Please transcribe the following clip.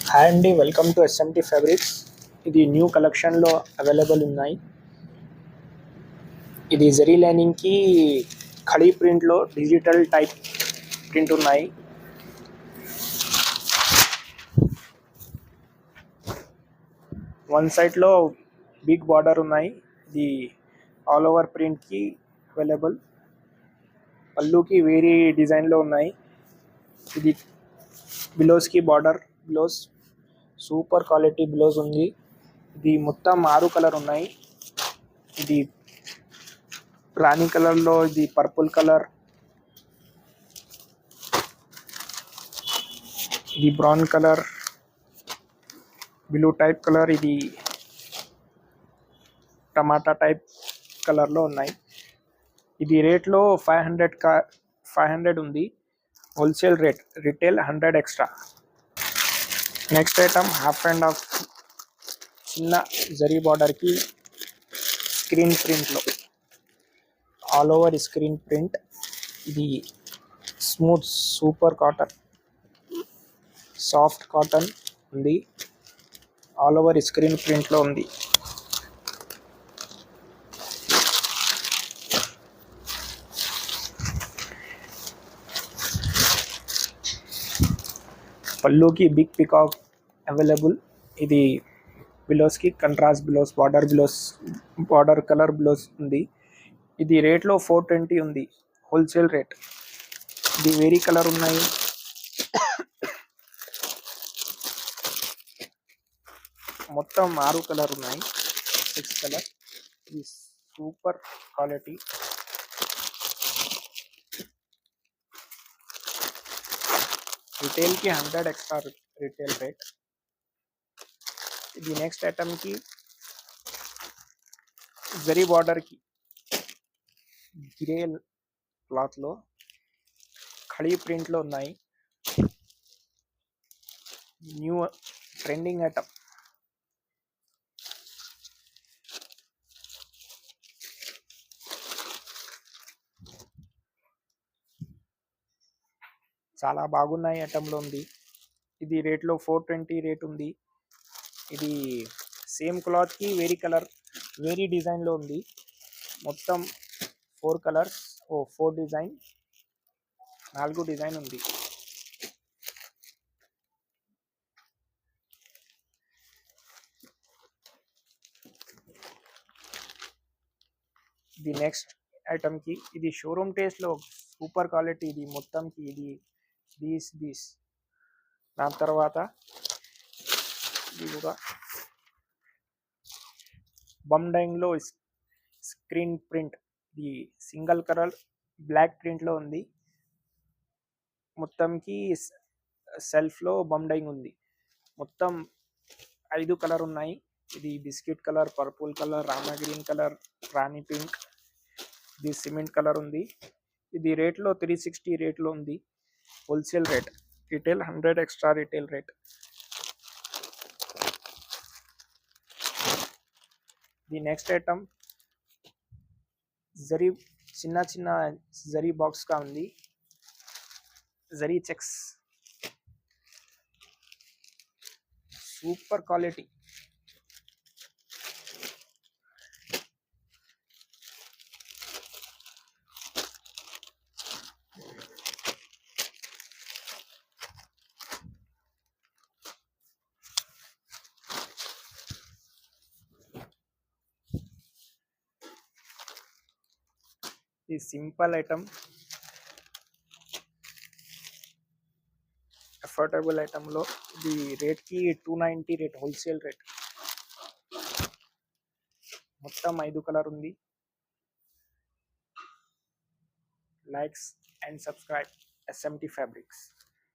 Hi అండి, welcome to SMT fabrics. ఇది new కలెక్షన్లో అవైలబుల్ ఉన్నాయి. ఇది జరీ లైనింగ్కి ఖడీ ప్రింట్లో డిజిటల్ టైప్ ప్రింట్ ఉన్నాయి. వన్ సైడ్లో బిగ్ బార్డర్ ఉన్నాయి. ఇది ఆల్ ఓవర్ ప్రింట్కి అవైలబుల్. పళ్ళుకి వేరే డిజైన్లో ఉన్నాయి. ఇది బిలోస్కి బార్డర్ బిలోస్ సూపర్ క్వాలిటీ బిలోస్ ఉంది. ఇది మొత్తం 6 కలర్ ఉన్నాయి. ఇది రాణి కలర్లో, ఇది పర్పుల్ కలర్, ఇది brown colour, blue type colour, ఇది టమాటా టైప్ కలర్లో ఉన్నాయి. ఇది రేట్లో 500 ఉంది. Wholesale rate, retail 100 extra. Next item half and half చిన్న జరీ బార్డర్కి స్క్రీన్ ప్రింట్లో ఆల్ ఓవర్ స్క్రీన్ ప్రింట్. ఇది smooth super cotton, soft cotton ఉంది. ఆల్ ఓవర్ స్క్రీన్ ప్రింట్లో ఉంది. పళ్ళుకి బిగ్ పికాక్ అవైలబుల్. ఇది బిలోస్కి contrast blouse, border colour blouse ఉంది. ఇది రేట్లో 420 ఉంది, హోల్సేల్ రేట్. ఇది వేరీ కలర్ ఉన్నాయి. మొత్తం 6 కలర్ ఉన్నాయి, 6 కలర్. ఇది సూపర్ క్వాలిటీ. రిటైల్కి 100 ఎక్స్ట్రా రిటైల్ రేట్. ఇది నెక్స్ట్ ఐటమ్కి జరీ బార్డర్కి గ్రే క్లాత్లో ఖడీ ప్రింట్లో ఉన్నాయి. New trending item. చాలా బాగున్నాయి ఐటంలో ఉంది. ఇది రేట్లో 420 రేట్ ఉంది. ఇది సేమ్ క్లాత్కి వేరీ కలర్, వేరీ డిజైన్లో ఉంది. మొత్తం 4 కలర్స్, 4 డిజైన్, 4 డిజైన్ ఉంది. ఇది నెక్స్ట్ ఐటమ్కి, ఇది షోరూమ్ టేస్ట్లో సూపర్ క్వాలిటీ. ఇది మొత్తంకి ఇది దీస్ దాని తర్వాత ఇది కూడా బమ్డైంగ్లో స్క్రీన్ ప్రింట్. ఇది సింగిల్ కలర్ బ్లాక్ ప్రింట్లో ఉంది. మొత్తంకి సెల్ఫ్లో బమ్డైంగ్ ఉంది. మొత్తం 5 కలర్ ఉన్నాయి. ఇది బిస్కెట్ కలర్, పర్పుల్ కలర్, రామా గ్రీన్ కలర్, రాణి పింక్, ఇది సిమెంట్ కలర్ ఉంది. ఇది రేట్లో 360 రేట్లో ఉంది, wholesale rate. Retail 100 extra retail rate. The next item zari, చిన్న చిన్న జరీ బాక్స్గా ఉంది. Zari checks, super quality. ఈ సింపుల్ ఐటమ్, అఫోర్డబుల్ ఐటమ్లో ఇది రేట్కి 290 రేట్, హోల్సేల్ రేట్. మొత్తం 5 కలర్ ఉంది. Likes and subscribe SMT fabrics.